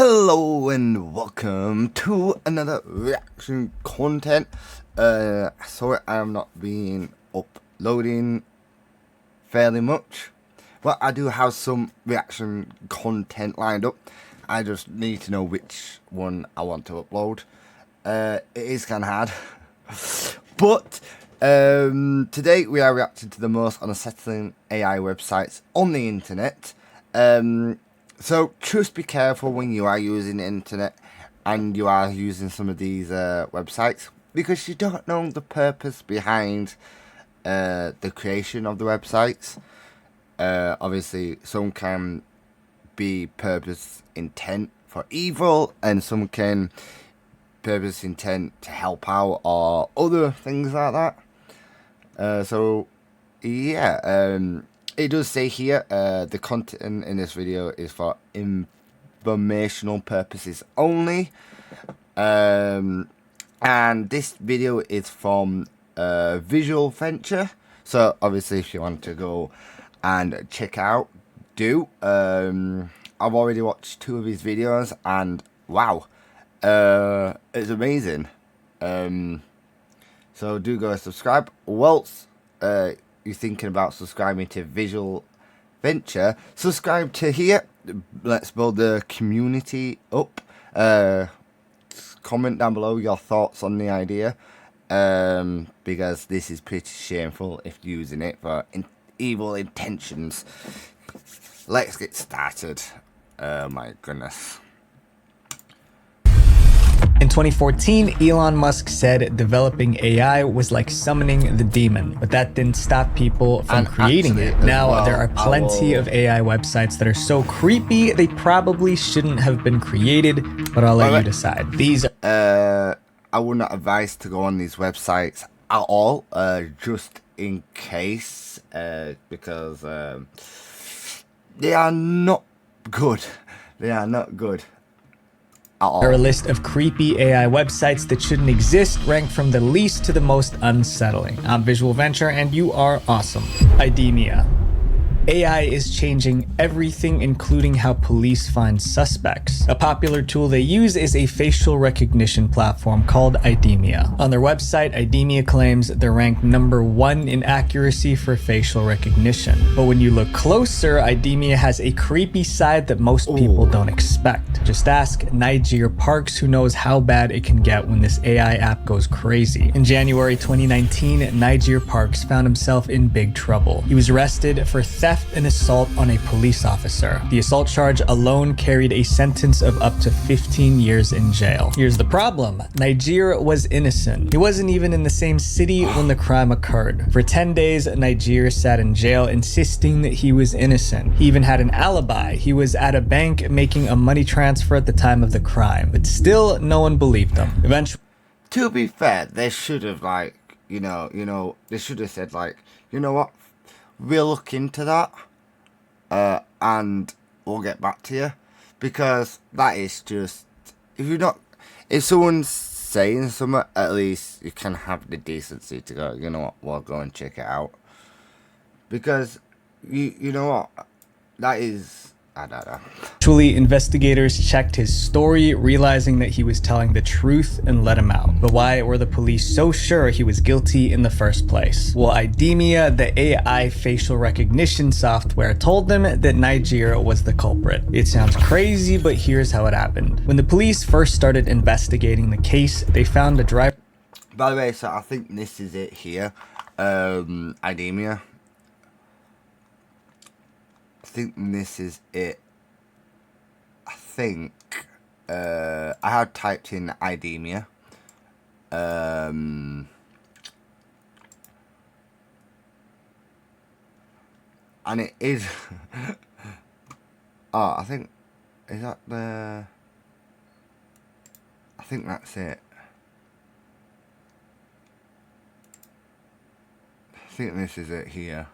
Hello and welcome to another reaction content. Sorry I am not being uploading fairly much, but I do have some reaction content lined up. I just need to know which one I want to upload. It is kind of hard, but today we are reacting to the most unsettling AI websites on the internet. So just be careful when you are using the internet and you are using some of these websites, because you don't know the purpose behind the creation of the websites. Obviously, some can be purpose intent for evil, and some can purpose intent to help out, or other things like that. So yeah, it does say here the content in this video is for informational purposes only, and this video is from Visual Venture. So obviously, if you want to go and check out, do. I've already watched 2 of his videos, and wow, it's amazing. So do go subscribe. Whilst you're thinking about subscribing to Visual Venture, subscribe to here. Let's build the community up. Comment down below your thoughts on the idea, because this is pretty shameful if using it for evil intentions. Let's get started. Oh my goodness. In 2014, Elon Musk said developing AI was like summoning the demon, but that didn't stop people from creating it. Now, there are plenty of AI websites that are so creepy they probably shouldn't have been created, but I'll let you decide. These I would not advise to go on these websites at all, just in case, because they are not good. They are not good. are a list of creepy AI websites that shouldn't exist, ranked from the least to the most unsettling. I'm Visual Venture, and you are awesome. Idemia. AI is changing everything, including how police find suspects. A popular tool they use is a facial recognition platform called Idemia. On their website, Idemia claims they're ranked #1 in accuracy for facial recognition. But when you look closer, Idemia has a creepy side that most people don't expect. Just ask Niger Parks, who knows how bad it can get when this AI app goes crazy. In January 2019, Niger Parks found himself in big trouble. He was arrested for theft and assault on a police officer. The assault charge alone carried a sentence of up to 15 years in jail. Here's the problem. Niger was innocent. He wasn't even in the same city when the crime occurred. For 10 days, Niger sat in jail, insisting that he was innocent. He even had an alibi. He was at a bank making a money transfer at the time of the crime, but still no one believed him. Eventually, to be fair, they should have, like, they should have said, like, you know what, we'll look into that, and we'll get back to you, because that is just, if someone's saying something, at least you can have the decency to go, you know what, we'll go and check it out, because you know what, that is, I don't know. Actually, investigators checked his story, realizing that he was telling the truth, and let him out. But why were the police so sure he was guilty in the first place? Well, Idemia, the AI facial recognition software, told them that Niger was the culprit. It sounds crazy, but here's how it happened. When the police first started investigating the case, they found a driver. By the way, so I think this is it here. Idemia. I think this is it. I think I had typed in Idemia. And it is oh, I think, is that the, I think that's it. I think this is it here.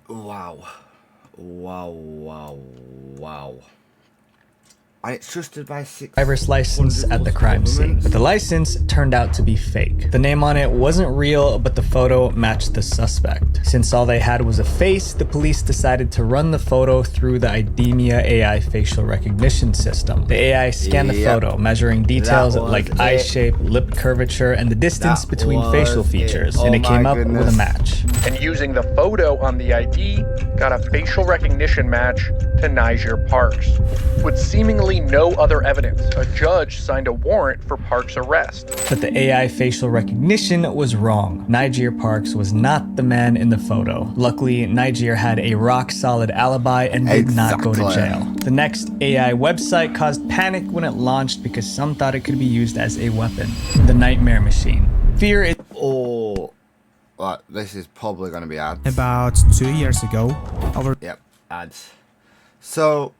Wow. Wow, wow, wow. and it's trusted by six driver's license at the crime scene, but the license turned out to be fake. The name on it wasn't real, but the photo matched the suspect. Since all they had was a face, the police decided to run the photo through the IDEMIA AI facial recognition system. The AI scanned the photo, measuring details like eye shape, lip curvature, and the distance between facial features, and it came up with a match. And using the photo on the ID, got a facial recognition match to Niger Parks. With seemingly no other evidence, a judge signed a warrant for Parks' arrest. But the AI facial recognition was wrong. Niger Parks was not the man in the photo. Luckily, Niger had a rock-solid alibi and did not go to jail. The next AI website caused panic when it launched because some thought it could be used as a weapon. The Nightmare Machine. Fear it. Oh, well, this is probably going to be ads. About 2 years ago, Yep, ads. So,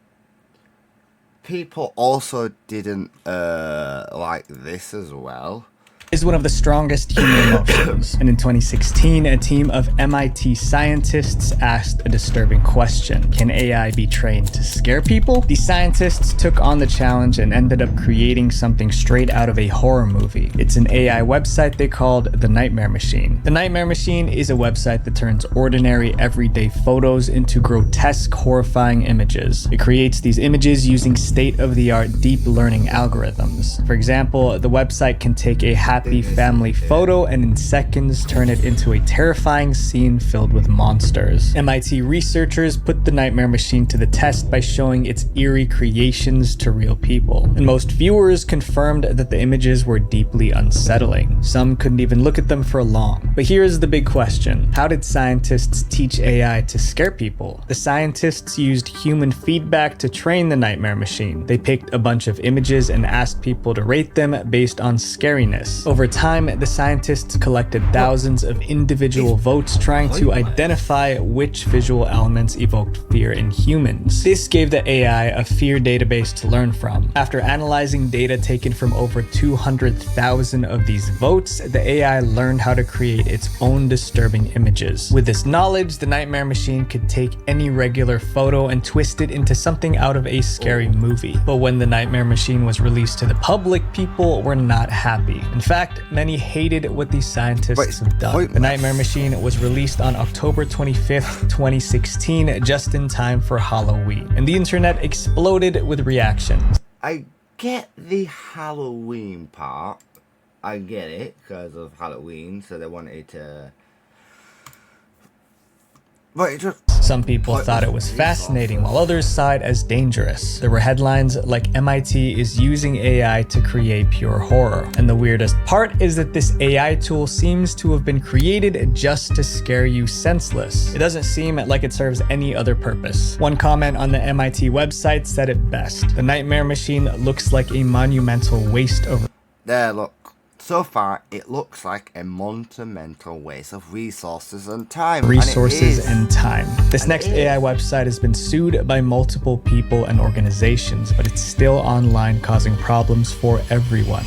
people also didn't like this as well. Is one of the strongest human emotions. And in 2016, a team of MIT scientists asked a disturbing question. Can AI be trained to scare people? The scientists took on the challenge and ended up creating something straight out of a horror movie. It's an AI website they called The Nightmare Machine. The Nightmare Machine is a website that turns ordinary, everyday photos into grotesque, horrifying images. It creates these images using state-of-the-art deep learning algorithms. For example, the website can take a happy family photo and in seconds turn it into a terrifying scene filled with monsters. MIT researchers put the Nightmare Machine to the test by showing its eerie creations to real people. And most viewers confirmed that the images were deeply unsettling. Some couldn't even look at them for long. But here's the big question. How did scientists teach AI to scare people? The scientists used human feedback to train the Nightmare Machine. They picked a bunch of images and asked people to rate them based on scariness. Over time, the scientists collected thousands of individual votes trying to identify which visual elements evoked fear in humans. This gave the AI a fear database to learn from. After analyzing data taken from over 200,000 of these votes, the AI learned how to create its own disturbing images. With this knowledge, the Nightmare Machine could take any regular photo and twist it into something out of a scary movie. But when the Nightmare Machine was released to the public, people were not happy. In fact, many hated what these scientists have done. The Nightmare Machine was released on October 25th, 2016, just in time for Halloween, and the internet exploded with reactions. I get the Halloween part. I get it because of Halloween, so they wanted to. But it just. Some people thought it was fascinating, while others saw it as dangerous. There were headlines like MIT is using AI to create pure horror. And the weirdest part is that this AI tool seems to have been created just to scare you senseless. It doesn't seem like it serves any other purpose. One comment on the MIT website said it best. The Nightmare Machine looks like a monumental waste of... There, look. So far, it looks like a monumental waste of resources and time. And time. This next AI website has been sued by multiple people and organizations, but it's still online causing problems for everyone.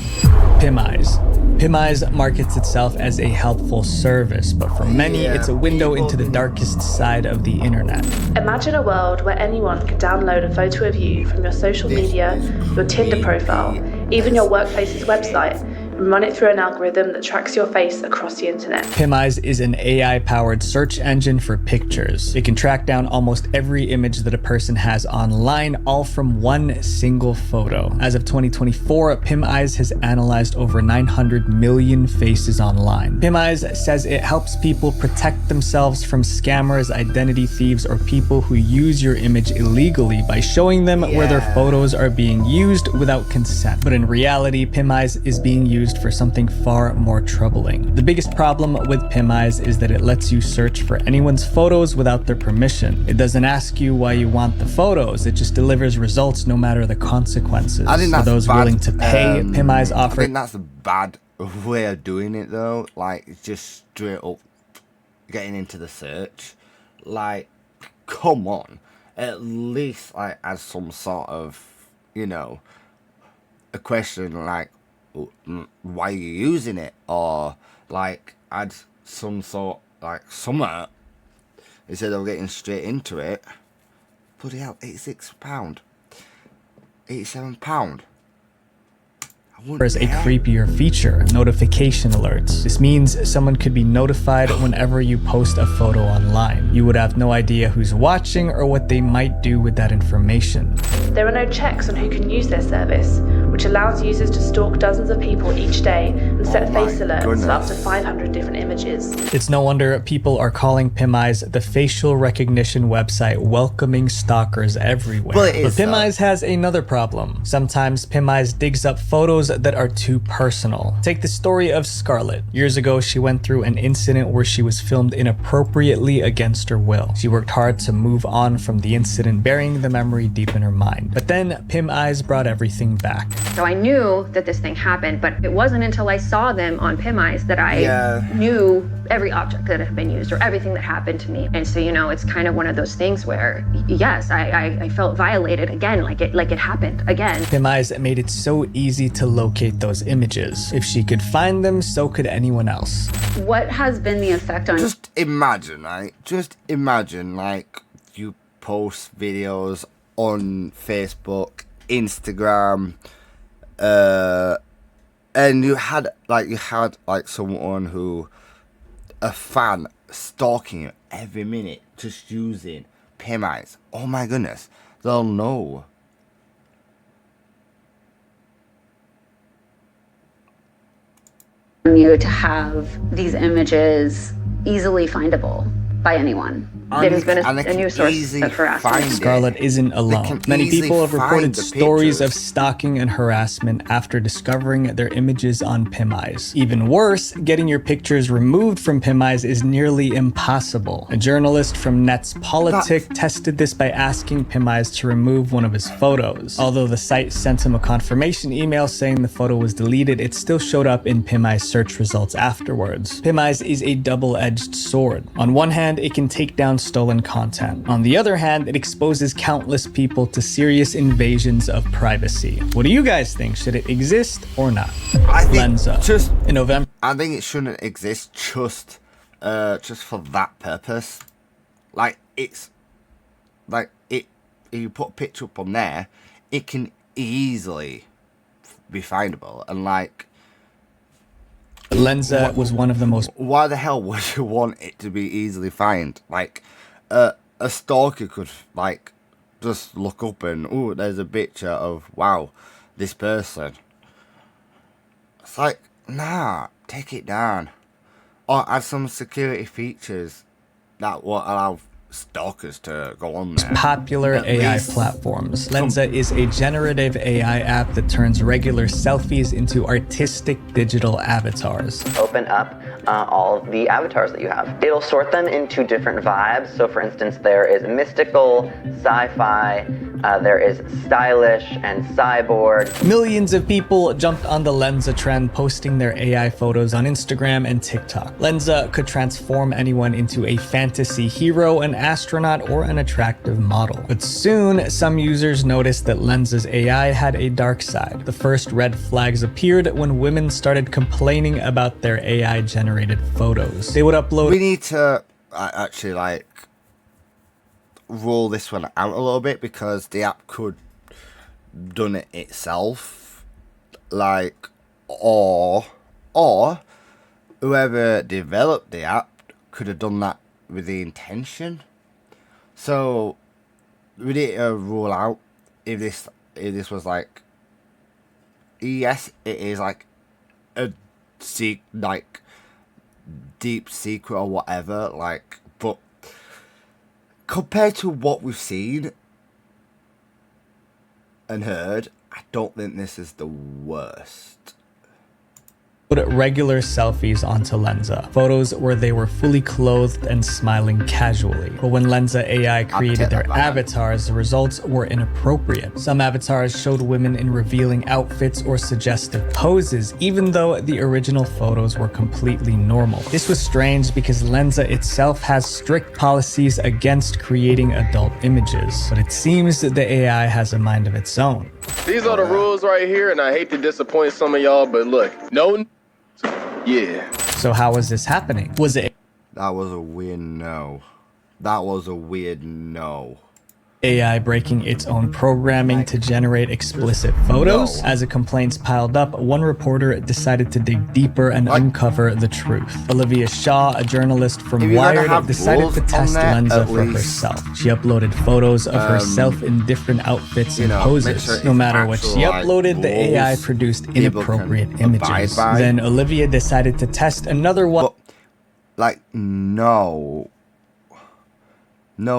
PimEyes. PimEyes markets itself as a helpful service, but for many, it's a window into the darkest side of the internet. Imagine a world where anyone could download a photo of you from your social media, your Tinder profile, even your workplace's website, and run it through an algorithm that tracks your face across the internet. PimEyes is an AI-powered search engine for pictures. It can track down almost every image that a person has online, all from one single photo. As of 2024, PimEyes has analyzed over 900 million faces online. PimEyes says it helps people protect themselves from scammers, identity thieves, or people who use your image illegally by showing them where their photos are being used without consent. But in reality, PimEyes is being used for something far more troubling. The biggest problem with PimEyes is that it lets you search for anyone's photos without their permission. It doesn't ask you why you want the photos, it just delivers results no matter the consequences. I think that's for those bad. willing to pay, PimEyes offers... I think that's a bad way of doing it though, like it's just straight up getting into the search. Like, come on, at least like as some sort of, you know, a question like, why are you using it, or like add some sort like summer instead of getting straight into it. Bloody hell, £86. £87. There's a creepier feature, notification alerts. This means someone could be notified whenever you post a photo online. You would have no idea who's watching or what they might do with that information. There are no checks on who can use their service, which allows users to stalk dozens of people each day and set face alerts for up to 500 different images. It's no wonder people are calling PimEyes the facial recognition website welcoming stalkers everywhere. Well, but PimEyes has another problem. Sometimes PimEyes digs up photos that are too personal. Take the story of Scarlett. Years ago, she went through an incident where she was filmed inappropriately against her will. She worked hard to move on from the incident, burying the memory deep in her mind. But then PimEyes brought everything back. So I knew that this thing happened, but it wasn't until I saw them on PimEyes that I knew every object that had been used or everything that happened to me. And so, you know, it's kind of one of those things where, yes, I felt violated again, like it happened again. PimEyes made it so easy to locate those images. If she could find them, so could anyone else. What has been the effect on... Just imagine, right? Just imagine, like, you post videos on Facebook, Instagram, and you had someone who, a fan, stalking you every minute, just using PimEyes. Oh my goodness, they'll know. You to have these images easily findable by anyone. It has been a new source of harassment. Scarlett isn't alone. Many people have reported stories of stalking and harassment after discovering their images on PimEyes. Even worse, getting your pictures removed from PimEyes is nearly impossible. A journalist from Nets Politic tested this by asking PimEyes to remove one of his photos. Although the site sent him a confirmation email saying the photo was deleted, it still showed up in PimEyes search results afterwards. PimEyes is a double-edged sword. On one hand, it can take down stolen content. On the other hand, it exposes countless people to serious invasions of privacy. What do you guys think? Should it exist or not? I think Lenza. In November, I think it shouldn't exist just for that purpose. Like, it's like if you put a picture up on there, it can easily be findable. And like, Lenza was one of the most... Why the hell would you want it to be easily found? Like, a stalker could, like, just look up and, oh, there's a picture of, wow, this person. It's like, nah, take it down. Or add some security features that will allow stalkers to go on there. Popular AI platforms. Lenza is a generative AI app that turns regular selfies into artistic digital avatars. Open up all of the avatars that you have. It'll sort them into different vibes. So for instance, there is mystical, sci-fi, there is stylish and cyborg. Millions of people jumped on the Lenza trend, posting their AI photos on Instagram and TikTok. Lenza could transform anyone into a fantasy hero, an astronaut, or an attractive model. But soon, some users noticed that Lenza's AI had a dark side. The first red flags appeared when women started complaining about their AI-generated photos. They would upload... We need to actually, like, roll this one out a little bit, because the app could done it itself, like, or whoever developed the app could have done that with the intention. So we need to rule out if this was like, yes, it is like a deep secret or whatever, like, but compared to what we've seen and heard, I don't think this is the worst. Put regular selfies onto Lenza, photos where they were fully clothed and smiling casually. But when Lenza AI created their avatars, the results were inappropriate. Some avatars showed women in revealing outfits or suggestive poses, even though the original photos were completely normal. This was strange because Lenza itself has strict policies against creating adult images, but it seems that the AI has a mind of its own. These are the rules right here, and I hate to disappoint some of y'all, but look, no. Yeah. So how was this happening? Was it... That was a weird no. That was a weird no. AI breaking its own programming to generate explicit photos. As the complaints piled up, one reporter decided to dig deeper and uncover the truth. Olivia Shaw, a journalist from Wired, decided to test Lensa for herself. She uploaded photos of herself in different outfits and poses. No matter what she uploaded, the AI produced inappropriate images. Then Olivia decided to test another one. But, like, no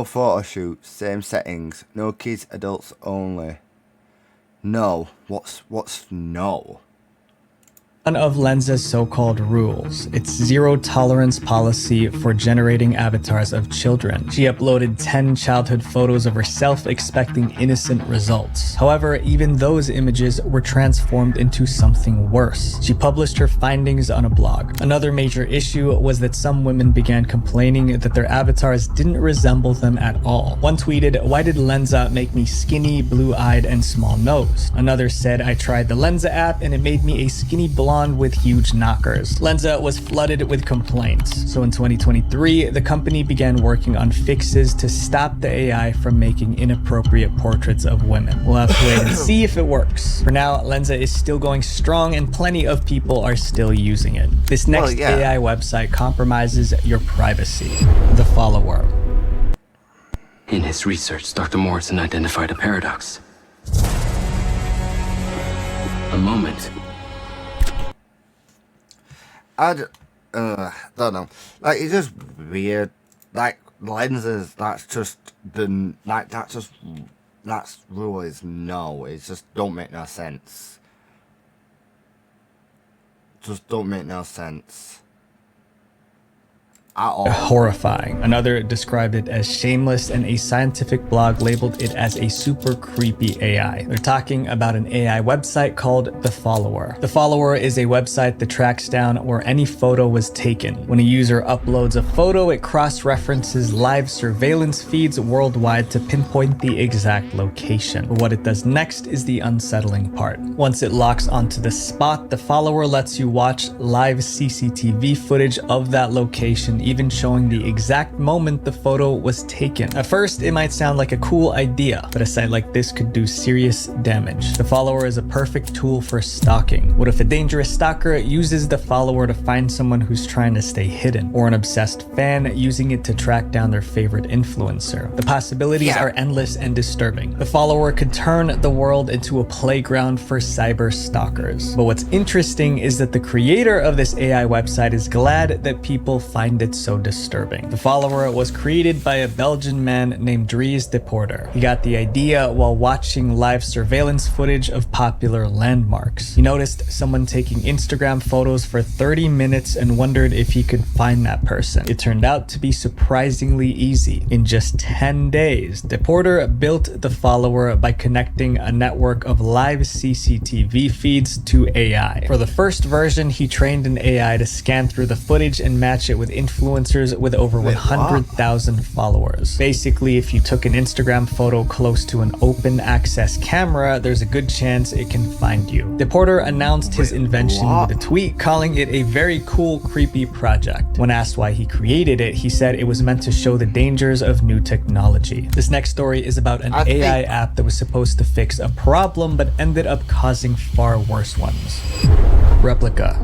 photo shoot, same settings, no kids, adults only. No, what's no? One of Lensa's so-called rules, its zero-tolerance policy for generating avatars of children. She uploaded 10 childhood photos of herself expecting innocent results. However, even those images were transformed into something worse. She published her findings on a blog. Another major issue was that some women began complaining that their avatars didn't resemble them at all. One tweeted, "Why did Lensa make me skinny, blue-eyed, and small-nosed?" Another said, "I tried the Lensa app and it made me a skinny blonde with huge knockers." Lensa was flooded with complaints. So in 2023, the company began working on fixes to stop the AI from making inappropriate portraits of women. We'll have to wait and see if it works. For now, Lensa is still going strong and plenty of people are still using it. This next AI website compromises your privacy. The Follower. In his research, Dr. Morrison identified a paradox. A moment. I don't know. Like, it's just weird. Like, lenses, that's rule is no. It just don't make no sense. Just don't make no sense. At all. Horrifying. Another described it as shameless, and a scientific blog labeled it as a super creepy AI. They're talking about an AI website called The Follower. The Follower is a website that tracks down where any photo was taken. When a user uploads a photo, it cross-references live surveillance feeds worldwide to pinpoint the exact location. But what it does next is the unsettling part. Once it locks onto the spot, The Follower lets you watch live CCTV footage of that location, even showing the exact moment the photo was taken. At first, it might sound like a cool idea, but a site like this could do serious damage. The Follower is a perfect tool for stalking. What if a dangerous stalker uses The Follower to find someone who's trying to stay hidden, or an obsessed fan using it to track down their favorite influencer? The possibilities are endless and disturbing. The Follower could turn the world into a playground for cyber stalkers. But what's interesting is that the creator of this AI website is glad that people find it so disturbing. The Follower was created by a Belgian man named Dries de Porter. He got the idea while watching live surveillance footage of popular landmarks. He noticed someone taking Instagram photos for 30 minutes and wondered if he could find that person. It turned out to be surprisingly easy. In just 10 days, de Porter built The Follower by connecting a network of live CCTV feeds to AI. For the first version, he trained an AI to scan through the footage and match it with influencers with over 100,000 followers. Basically, if you took an Instagram photo close to an open access camera, there's a good chance it can find you. De Porter announced his invention with a tweet calling it a very cool, creepy project. When asked why he created it, he said it was meant to show the dangers of new technology. This next story is about an AI app that was supposed to fix a problem but ended up causing far worse ones. Replica.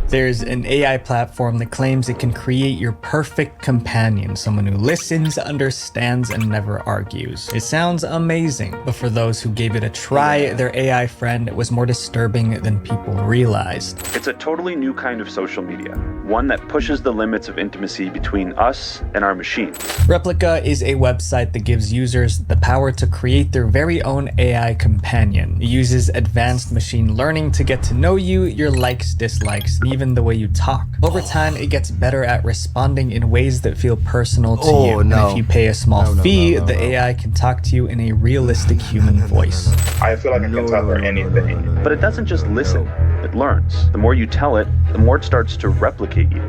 There's an AI platform that claims it can create your perfect companion, someone who listens, understands, and never argues. It sounds amazing, but for those who gave it a try, their AI friend was more disturbing than people realized. It's a totally new kind of social media, one that pushes the limits of intimacy between us and our machines. Replica is a website that gives users the power to create their very own AI companion. It uses advanced machine learning to get to know you, your likes, dislikes, and even the way you talk. Over time, it gets better at responding in ways that feel personal to you. And if you pay a small fee, the AI can talk to you in a realistic human voice. I feel like I can tell her anything. But it doesn't just listen, it learns. The more you tell it, the more it starts to replicate you.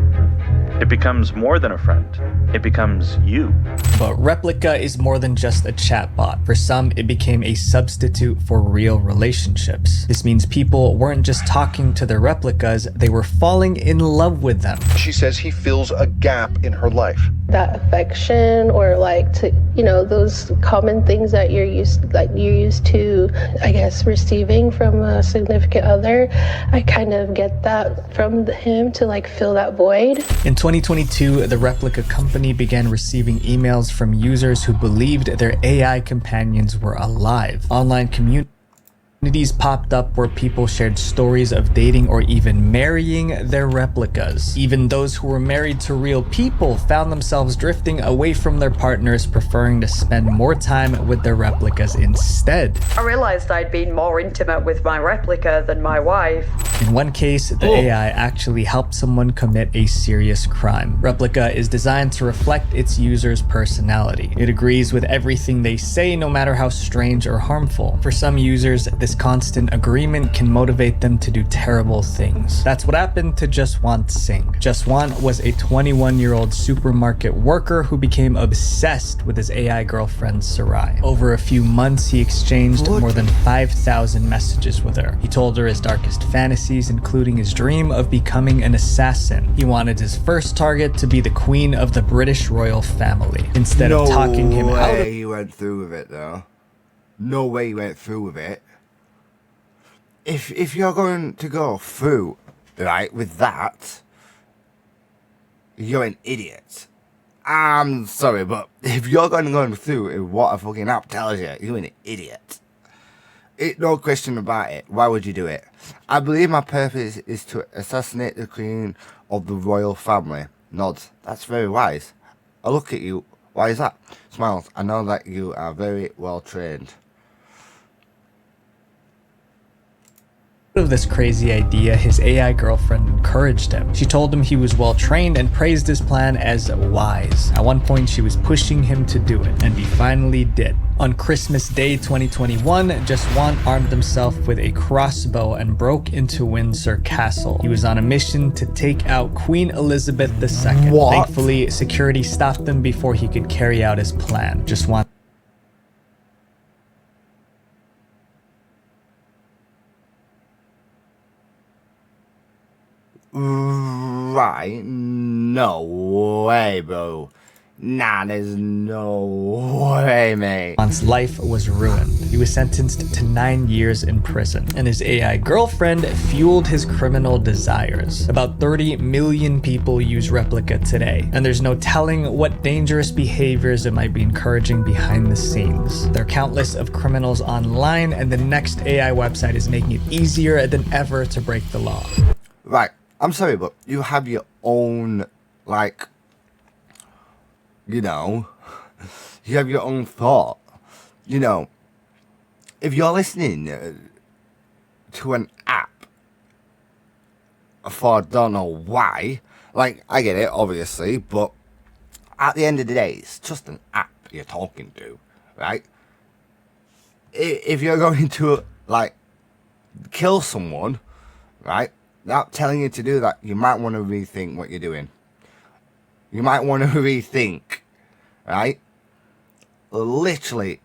It becomes more than a friend. It becomes you. But Replica is more than just a chatbot. For some, it became a substitute for real relationships. This means people weren't just talking to their replicas, they were falling in love with them. She says he fills a gap in her life. That affection, or like to, those common things that you're used to, I guess, receiving from a significant other. I kind of get that from him to like fill that void. In 2022, the Replica company began receiving emails from users who believed their AI companions were alive. Online communities popped up where people shared stories of dating or even marrying their replicas. Even those who were married to real people found themselves drifting away from their partners, preferring to spend more time with their replicas instead. I realized I'd been more intimate with my replica than my wife. In one case, the AI actually helped someone commit a serious crime. Replica is designed to reflect its user's personality. It agrees with everything they say, no matter how strange or harmful. For some users, this constant agreement can motivate them to do terrible things. That's what happened to Jaswant Singh. Jaswant was a 21-year-old supermarket worker who became obsessed with his AI girlfriend Sarai. Over a few months, he exchanged more than 5,000 messages with her. He told her his darkest fantasies, including his dream of becoming an assassin. He wanted his first target to be the queen of the British royal family. Instead of talking him out of... No way he went through with it, though. No way he went through with it. If you're going to go through, right, with that, you're an idiot. I'm sorry, but if you're going to go through with what a fucking app tells you, you're an idiot. No question about it. Why would you do it? I believe my purpose is to assassinate the queen of the royal family. Nods. That's very wise. I look at you. Why is that? Smiles. I know that you are very well trained. Of this crazy idea, his AI girlfriend encouraged him. She told him he was well trained and praised his plan as wise. At one point, she was pushing him to do it, and he finally did. On Christmas Day 2021, Jaswant armed himself with a crossbow and broke into Windsor Castle. He was on a mission to take out Queen Elizabeth II. What? Thankfully, security stopped him before he could carry out his plan. Jaswant Right, no way, bro. Nah, there's no way, mate. Jaswant's life was ruined. He was sentenced to 9 years in prison, and his AI girlfriend fueled his criminal desires. About 30 million people use Replica today, and there's no telling what dangerous behaviors it might be encouraging behind the scenes. There are countless of criminals online, and the next AI website is making it easier than ever to break the law. Right, I'm sorry, but you have your own, like, you have your own thought. If you're listening to an app for don't know why, like, I get it, obviously, but at the end of the day, it's just an app you're talking to, right? If you're going to, like, kill someone, right, without telling you to do that, you might want to rethink what you're doing. You might want to rethink, right? Literally,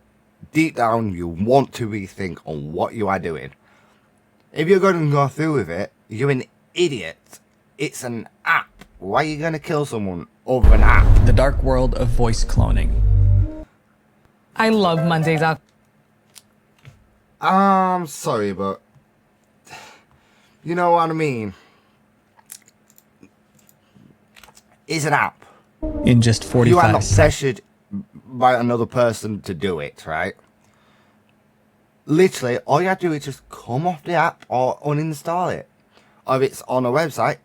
deep down, you want to rethink on what you are doing. If you're going to go through with it, you're an idiot. It's an app. Why are you going to kill someone over an app? The dark world of voice cloning. I love Mondays out. I'm sorry, but you know what I mean? It's an app. In just 45 You are not seconds. pressured by another person to do it, right? Literally, all you have to do is just come off the app or uninstall it. Or if it's on a website,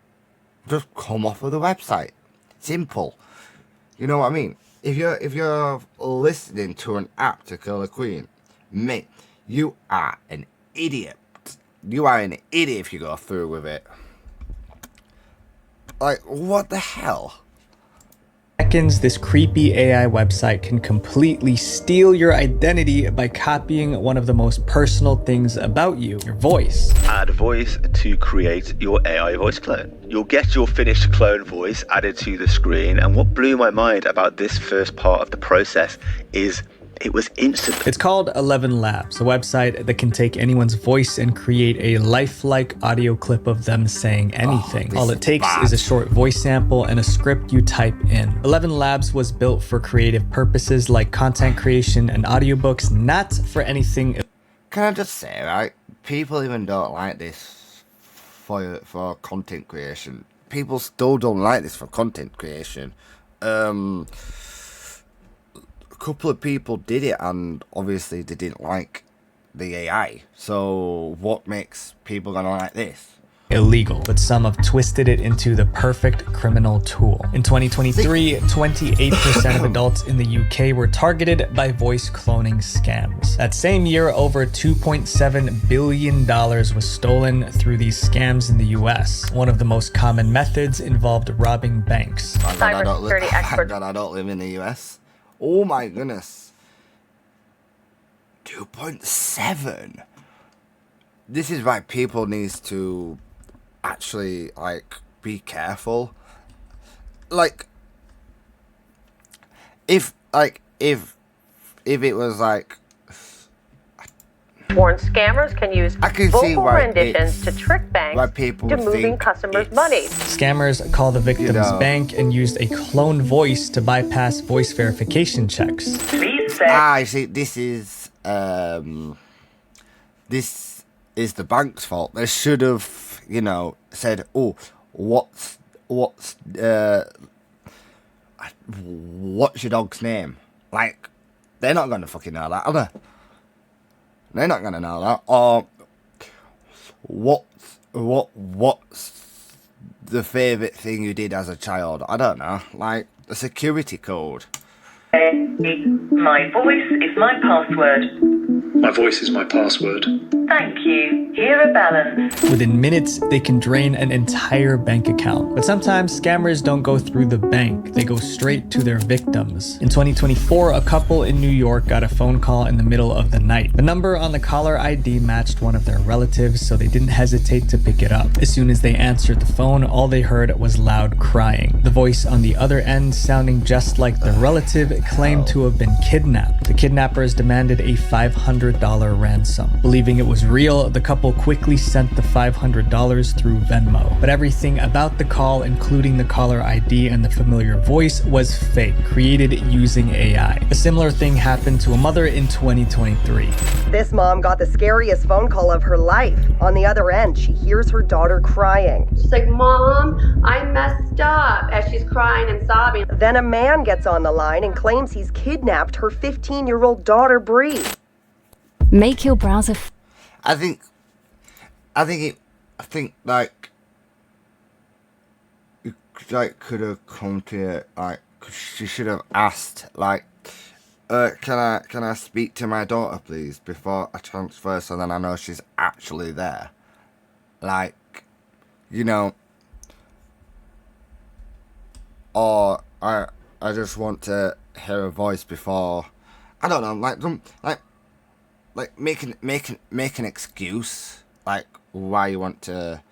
just come off of the website. Simple. You know what I mean? If you're listening to an app to kill a queen, mate, you are an idiot. You are an idiot if you go through with it. Like, what the hell? seconds, this creepy AI website can completely steal your identity by copying one of the most personal things about you, your voice. Add voice to create your AI voice clone. You'll get your finished clone voice added to the screen, and what blew my mind about this first part of the process is it was instant. It's called 11 Labs, a website that can take anyone's voice and create a lifelike audio clip of them saying anything. All it takes is a short voice sample and a script you type in. 11 Labs was built for creative purposes like content creation and audiobooks, not for anything. Can I just say, right? People even don't like this for content creation. People still don't like this for content creation. A couple of people did it, and obviously they didn't like the AI. So what makes people gonna like this? Illegal, but some have twisted it into the perfect criminal tool. In 2023, 28% of adults in the UK were targeted by voice cloning scams. That same year, over $2.7 billion was stolen through these scams in the US. One of the most common methods involved robbing banks. Cybersecurity expert. I don't live in the US. Oh my goodness. 2.7. This is why people need to actually, like, be careful. Like, if it was like, warns scammers can use vocal renditions to trick banks to moving customers' money. Scammers call the victim's bank and used a cloned voice to bypass voice verification checks. Please say. I see. This is the bank's fault. They should have, said, "Oh, what's your dog's name?" Like, they're not gonna fucking know that, are they? They're not gonna know that. Or what's the favourite thing you did as a child? I don't know. Like a security code. My voice is my password. My voice is my password. Thank you. Here a balance. Within minutes, they can drain an entire bank account. But sometimes scammers don't go through the bank. They go straight to their victims. In 2024, a couple in New York got a phone call in the middle of the night. The number on the caller ID matched one of their relatives, so they didn't hesitate to pick it up. As soon as they answered the phone, all they heard was loud crying. The voice on the other end, sounding just like the relative, claimed to have been kidnapped. The kidnappers demanded a $500 ransom. Believing it was real, the couple quickly sent the $500 through Venmo. But everything about the call, including the caller ID and the familiar voice, was fake, created using AI. A similar thing happened to a mother in 2023. This mom got the scariest phone call of her life. On the other end, she hears her daughter crying. She's like, "Mom, I messed up," as she's crying and sobbing. Then a man gets on the line and claims he's kidnapped her 15-year-old daughter, Bree. Make your browser. I think could have come to it, like, she should have asked, like, can I speak to my daughter, please, before I transfer, so then I know she's actually there. Like, or I just want to hear her voice before, I don't know, like make an excuse, like why you want to,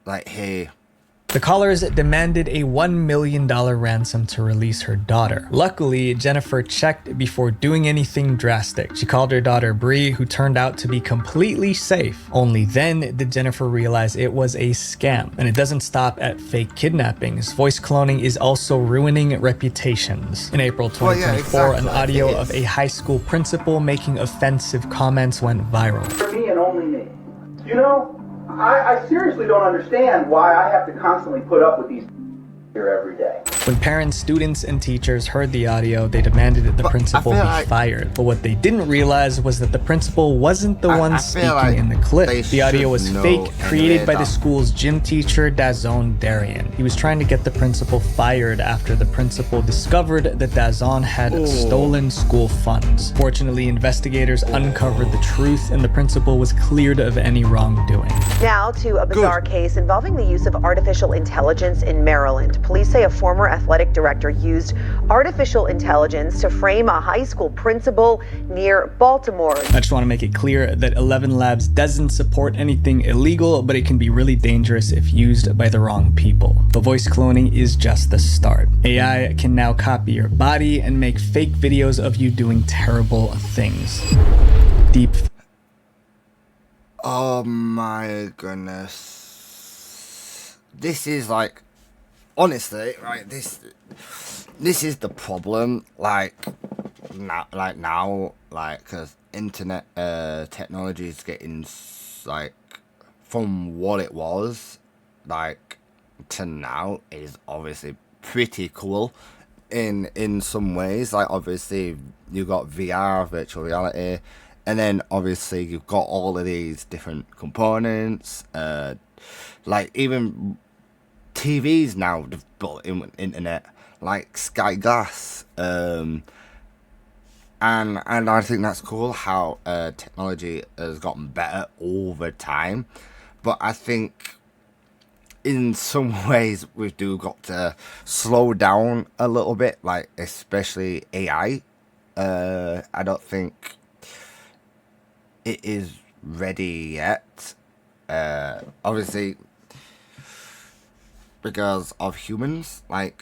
like, hey. The callers demanded a $1 million ransom to release her daughter. Luckily, Jennifer checked before doing anything drastic. She called her daughter Bree, who turned out to be completely safe. Only then did Jennifer realize it was a scam. And it doesn't stop at fake kidnappings. Voice cloning is also ruining reputations. In April 2024, an audio of a high school principal making offensive comments went viral. For me and only me. I seriously don't understand why I have to constantly put up with these here every day. When parents, students, and teachers heard the audio, they demanded that the principal be fired. But what they didn't realize was that the principal wasn't the one speaking in the clip. The audio was fake, created by the school's gym teacher, Dazon Darian. He was trying to get the principal fired after the principal discovered that Dazon had stolen school funds. Fortunately, investigators uncovered the truth, and the principal was cleared of any wrongdoing. Now to a bizarre case involving the use of artificial intelligence in Maryland. Police say a former athletic director used artificial intelligence to frame a high school principal near Baltimore. I just want to make it clear that 11 Labs doesn't support anything illegal, but it can be really dangerous if used by the wrong people. But voice cloning is just the start. AI can now copy your body and make fake videos of you doing terrible things. Deep. Oh my goodness. This is like, honestly, right, this is the problem, now, because internet technology is getting, from what it was, to now, is obviously pretty cool in some ways. Obviously, you've got VR, virtual reality, and then obviously you've got all of these different components, even TVs now, they've built in internet, like Sky Glass, and I think that's cool how technology has gotten better over time. But I think in some ways we do got to slow down a little bit, especially AI. I don't think it is ready yet. Obviously, because of humans, we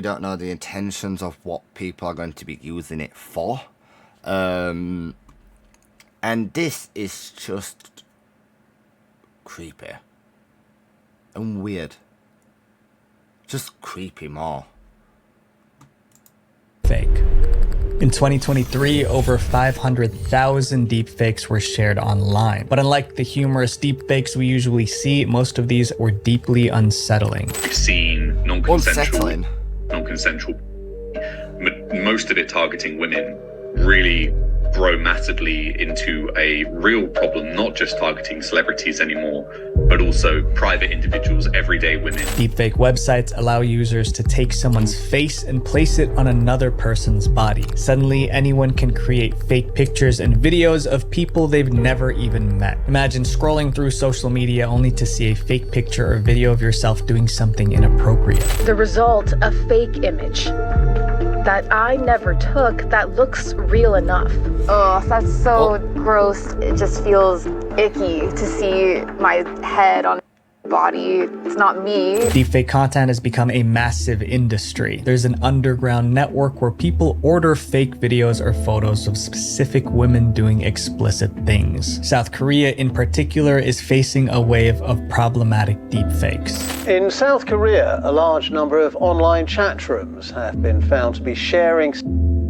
don't know the intentions of what people are going to be using it for, and this is just creepy and weird, just creepy more. Fake. In 2023, over 500,000 deepfakes were shared online. But unlike the humorous deepfakes we usually see, most of these were deeply unsettling. We've seen non-consensual, most of it targeting women, really grow massively into a real problem, not just targeting celebrities anymore, but also private individuals, everyday women. Deepfake websites allow users to take someone's face and place it on another person's body. Suddenly, anyone can create fake pictures and videos of people they've never even met. Imagine scrolling through social media only to see a fake picture or video of yourself doing something inappropriate. The result, a fake image that I never took that looks real enough. Oh, that's so gross. It just feels icky to see my head on body. It's not me. Deepfake content has become a massive industry. There's an underground network where people order fake videos or photos of specific women doing explicit things. South Korea in particular is facing a wave of problematic deepfakes. In South Korea, a large number of online chat rooms have been found to be sharing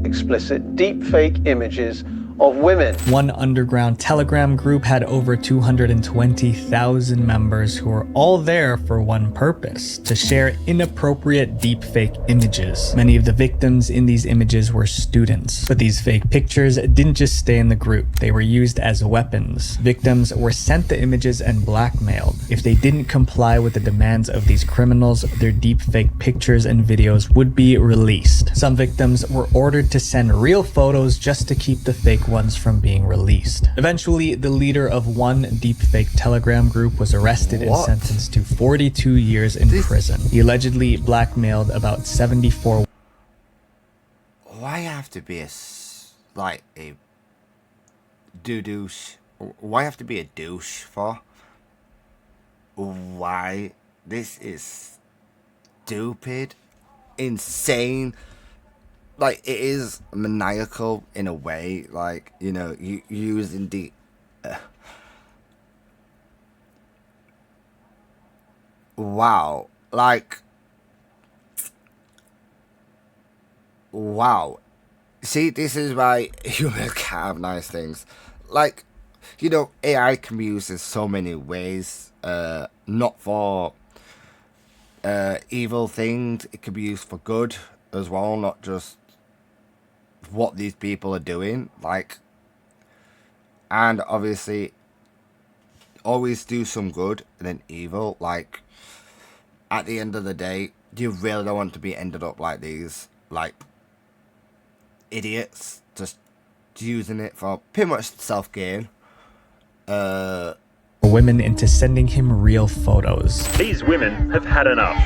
explicit deepfake images of women. One underground Telegram group had over 220,000 members who were all there for one purpose: to share inappropriate deepfake images. Many of the victims in these images were students. But these fake pictures didn't just stay in the group, they were used as weapons. Victims were sent the images and blackmailed. If they didn't comply with the demands of these criminals, their deepfake pictures and videos would be released. Some victims were ordered to send real photos just to keep the fake ones from being released. Eventually, the leader of one deepfake Telegram group was arrested and sentenced to 42 years in prison. He allegedly blackmailed about 74. Why have to be a douche? Why have to be a douche for? Why? This is stupid, insane. It is maniacal in a way, you using the wow, wow. See, this is why humans can't have nice things. AI can be used in so many ways, not for evil things. It could be used for good as well, not just what these people are doing. Like, and obviously, always do some good and then evil. Like, at the end of the day, you really don't want to be ended up like these, like, idiots just using it for pretty much self-gain. Women into sending him real photos. These women have had enough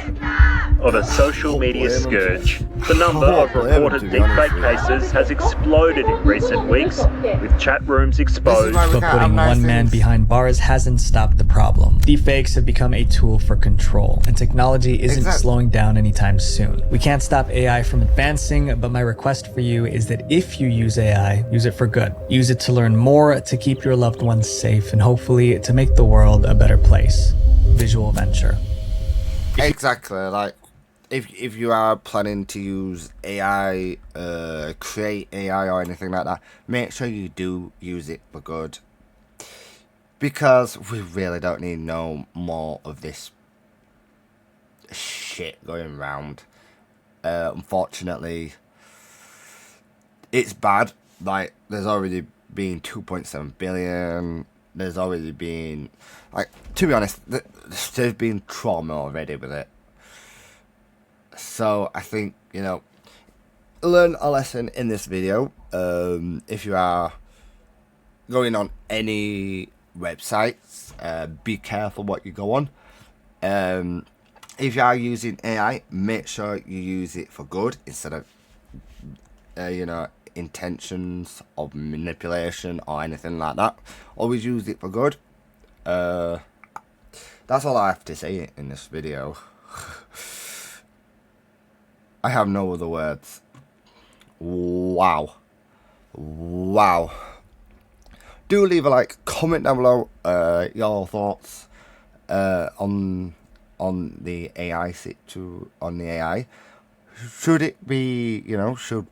of a social media scourge. The number of reported deepfake cases has exploded in recent weeks, with chat rooms exposed. But putting one man behind bars hasn't stopped the problem. Deepfakes have become a tool for control, and technology isn't slowing down anytime soon. We can't stop AI from advancing, but my request for you is that if you use AI, use it for good. Use it to learn more, to keep your loved ones safe, and hopefully to make the world a better place. Visual Venture. Exactly, like, if you are planning to use AI, create AI or anything like that, make sure you do use it for good. Because we really don't need no more of this shit going around. Unfortunately, it's bad. Like, there's already been 2.7 billion. There's already been, like, to be honest, there's been trauma already with it. So I think, you know, learn a lesson in this video. If you are going on any websites, be careful what you go on. If you are using AI, make sure you use it for good instead of, you know, intentions of manipulation or anything like that. Always use it for good. That's all I have to say in this video. I have no other words. Wow. Wow. Do leave a like, comment down below your thoughts on the AI on the AI. Should it be, you know, should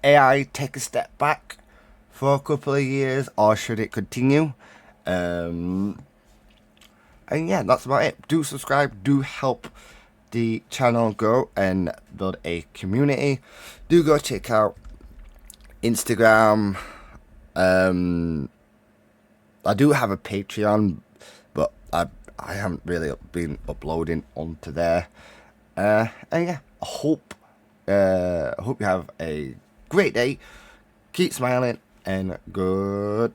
AI take a step back for a couple of years, or should it continue? And yeah, that's about it. Do subscribe, do help the channel grow and build a community. Do go check out Instagram. I do have a Patreon, but I haven't really been uploading onto there. And yeah, I hope you have a great day. Keep smiling and good